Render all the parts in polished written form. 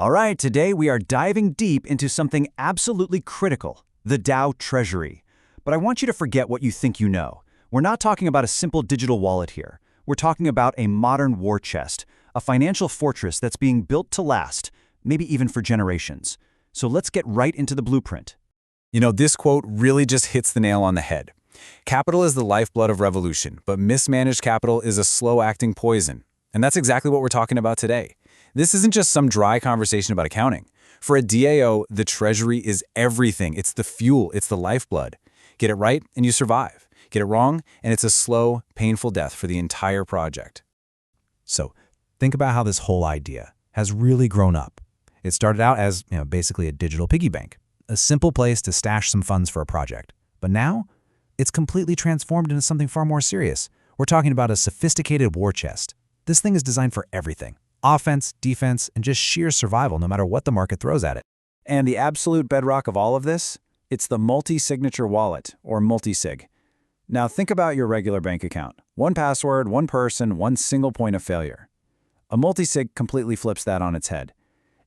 All right, today we are diving deep into something absolutely critical, the DAO Treasury. But I want you to forget what you think you know. We're not talking about a simple digital wallet here. We're talking about a modern war chest, a financial fortress that's being built to last, maybe even for generations. So let's get right into the blueprint. This quote really just hits the nail on the head. Capital is the lifeblood of revolution, but mismanaged capital is a slow-acting poison. And that's exactly what we're talking about today. This isn't just some dry conversation about accounting. For a DAO, the Treasury is everything. It's the fuel, it's the lifeblood. Get it right, and you survive. Get it wrong, and it's a slow, painful death for the entire project. So, think about how this whole idea has really grown up. It started out as, basically a digital piggy bank, a simple place to stash some funds for a project. But now, it's completely transformed into something far more serious. We're talking about a sophisticated war chest. This thing is designed for everything: offense, defense, and just sheer survival no matter what the market throws at it. And the absolute bedrock of all of this? It's the multi-signature wallet, or Multisig. Now think about your regular bank account. One password, one person, one single point of failure. A Multisig completely flips that on its head.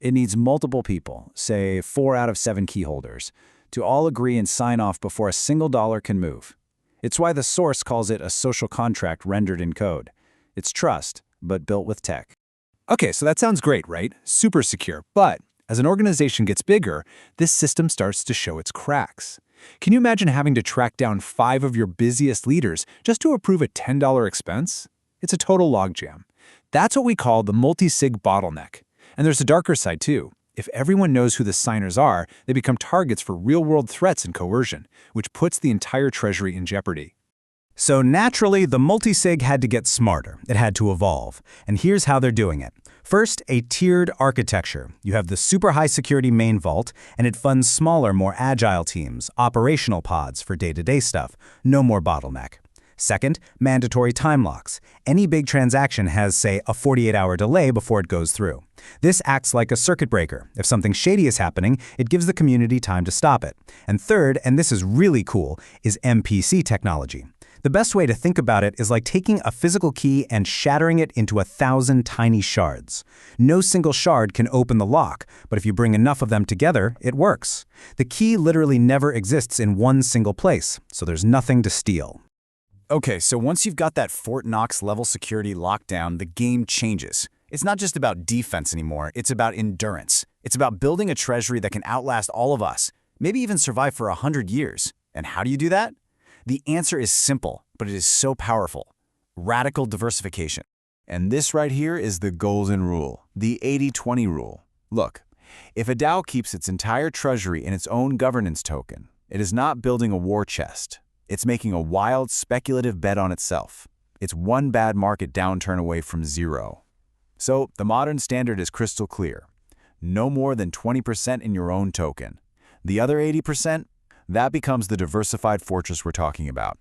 It needs multiple people, say 4 out of 7 key holders, to all agree and sign off before a single dollar can move. It's why the source calls it a social contract rendered in code. It's trust, but built with tech. Okay, so that sounds great, right? Super secure. But as an organization gets bigger, this system starts to show its cracks. Can you imagine having to track down 5 of your busiest leaders just to approve a $10 expense? It's a total logjam. That's what we call the Multisig Bottleneck. And there's a darker side too. If everyone knows who the signers are, they become targets for real-world threats and coercion, which puts the entire treasury in jeopardy. So naturally, the Multisig had to get smarter. It had to evolve. And here's how they're doing it. First, a tiered architecture. You have the super high security main vault, and it funds smaller, more agile teams, operational pods for day-to-day stuff. No more bottleneck. Second, mandatory time locks. Any big transaction has, say, a 48-hour delay before it goes through. This acts like a circuit breaker. If something shady is happening, it gives the community time to stop it. And third, and this is really cool, is MPC technology. The best way to think about it is like taking a physical key and shattering it into 1,000 tiny shards. No single shard can open the lock, but if you bring enough of them together, it works. The key literally never exists in one single place, so there's nothing to steal. Okay, so once you've got that Fort Knox level security locked down, the game changes. It's not just about defense anymore, it's about endurance. It's about building a treasury that can outlast all of us, maybe even survive for 100 years. And how do you do that? The answer is simple, but it is so powerful. Radical diversification. And this right here is the golden rule, the 80-20 rule. Look, if a DAO keeps its entire treasury in its own governance token, it is not building a war chest. It's making a wild, speculative bet on itself. It's one bad market downturn away from zero. So the modern standard is crystal clear. No more than 20% in your own token. The other 80%? That becomes the diversified fortress we're talking about.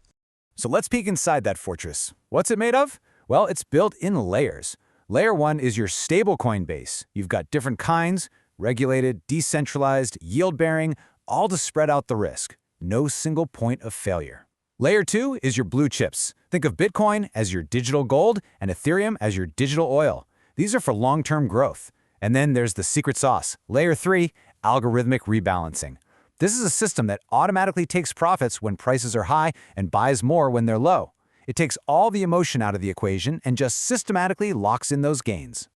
So let's peek inside that fortress. What's it made of? Well, it's built in layers. Layer 1 is your stablecoin base. You've got different kinds, regulated, decentralized, yield-bearing, all to spread out the risk. No single point of failure. Layer 2 is your blue chips. Think of Bitcoin as your digital gold and Ethereum as your digital oil. These are for long-term growth. And then there's the secret sauce. Layer 3, algorithmic rebalancing. This is a system that automatically takes profits when prices are high and buys more when they're low. It takes all the emotion out of the equation and just systematically locks in those gains.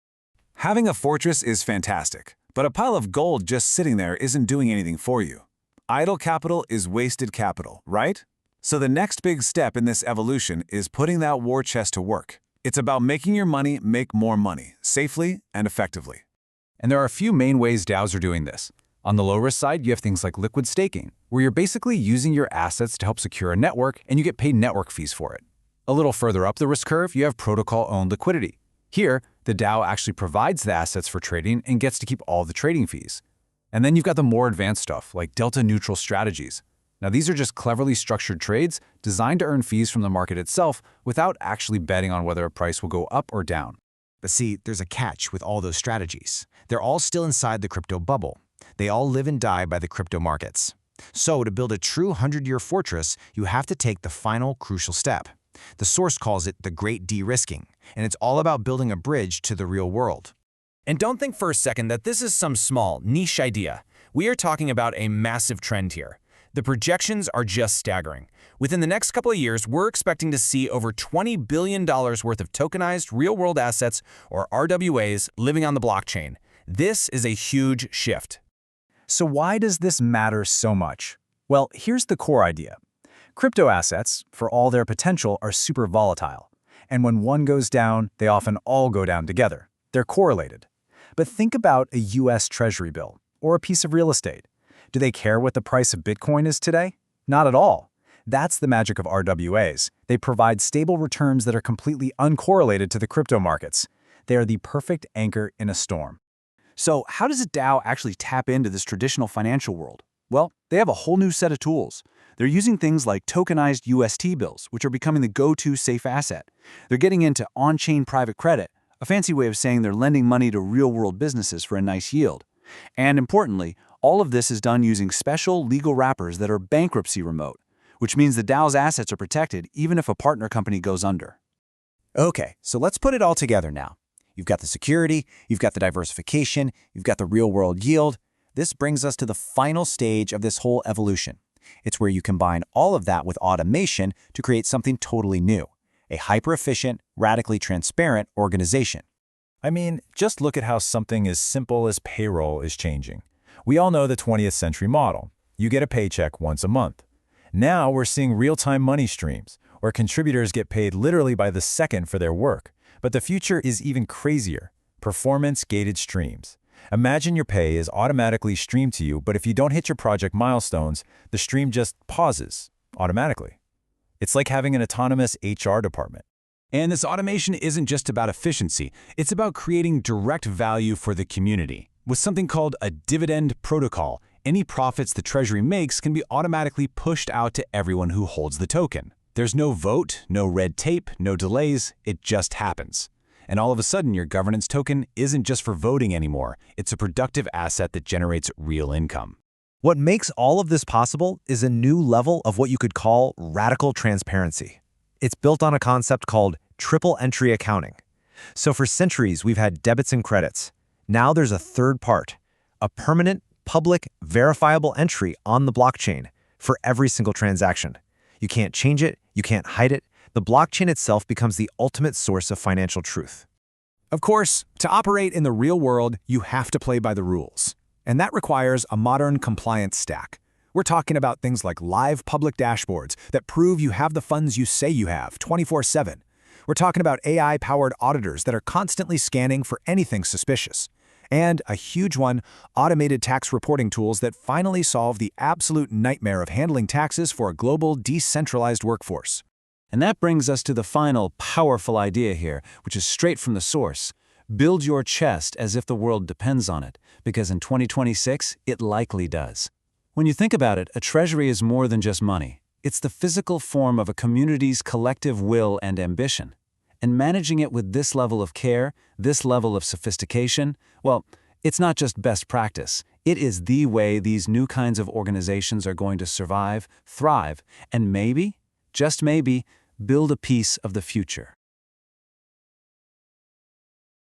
Having a fortress is fantastic, but a pile of gold just sitting there isn't doing anything for you. Idle capital is wasted capital, right? So the next big step in this evolution is putting that war chest to work. It's about making your money make more money, safely and effectively. And there are a few main ways DAOs are doing this. On the low-risk side, you have things like liquid staking, where you're basically using your assets to help secure a network and you get paid network fees for it. A little further up the risk curve, you have protocol-owned liquidity. Here, the DAO actually provides the assets for trading and gets to keep all the trading fees. And then you've got the more advanced stuff, like delta-neutral strategies. Now, these are just cleverly structured trades designed to earn fees from the market itself without actually betting on whether a price will go up or down. But see, there's a catch with all those strategies. They're all still inside the crypto bubble. They all live and die by the crypto markets. So to build a true 100-year fortress, you have to take the final crucial step. The source calls it the great de-risking, and it's all about building a bridge to the real world. And don't think for a second that this is some small, niche idea. We are talking about a massive trend here. The projections are just staggering. Within the next couple of years, we're expecting to see over $20 billion worth of tokenized real-world assets, or RWAs, living on the blockchain. This is a huge shift. So why does this matter so much? Well, here's the core idea. Crypto assets, for all their potential, are super volatile. And when one goes down, they often all go down together. They're correlated. But think about a US Treasury bill or a piece of real estate. Do they care what the price of Bitcoin is today? Not at all. That's the magic of RWAs. They provide stable returns that are completely uncorrelated to the crypto markets. They are the perfect anchor in a storm. So how does a DAO actually tap into this traditional financial world? Well, they have a whole new set of tools. They're using things like tokenized UST bills, which are becoming the go-to safe asset. They're getting into on-chain private credit, a fancy way of saying they're lending money to real-world businesses for a nice yield. And importantly, all of this is done using special legal wrappers that are bankruptcy remote, which means the DAO's assets are protected even if a partner company goes under. Okay, so let's put it all together now. You've got the security, you've got the diversification, you've got the real-world yield. This brings us to the final stage of this whole evolution. It's where you combine all of that with automation to create something totally new, a hyper-efficient, radically transparent organization. I mean, just look at how something as simple as payroll is changing. We all know the 20th century model. You get a paycheck once a month. Now we're seeing real-time money streams, where contributors get paid literally by the second for their work. But the future is even crazier: performance-gated streams. Imagine your pay is automatically streamed to you, but if you don't hit your project milestones, the stream just pauses automatically. It's like having an autonomous HR department. And this automation isn't just about efficiency, it's about creating direct value for the community. With something called a dividend protocol, any profits the Treasury makes can be automatically pushed out to everyone who holds the token. There's no vote, no red tape, no delays, it just happens. And all of a sudden, your governance token isn't just for voting anymore. It's a productive asset that generates real income. What makes all of this possible is a new level of what you could call radical transparency. It's built on a concept called triple entry accounting. So for centuries, we've had debits and credits. Now there's a third part, a permanent, public, verifiable entry on the blockchain for every single transaction. You can't change it, you can't hide it. The blockchain itself becomes the ultimate source of financial truth. Of course, to operate in the real world, you have to play by the rules. And that requires a modern compliance stack. We're talking about things like live public dashboards that prove you have the funds you say you have 24/7. We're talking about AI-powered auditors that are constantly scanning for anything suspicious. And a huge one, automated tax reporting tools that finally solve the absolute nightmare of handling taxes for a global, decentralized workforce. And that brings us to the final, powerful idea here, which is straight from the source. Build your chest as if the world depends on it, because in 2026, it likely does. When you think about it, a treasury is more than just money. It's the physical form of a community's collective will and ambition. And managing it with this level of care, this level of sophistication, well, it's not just best practice. It is the way these new kinds of organizations are going to survive, thrive, and maybe, just maybe, build a piece of the future.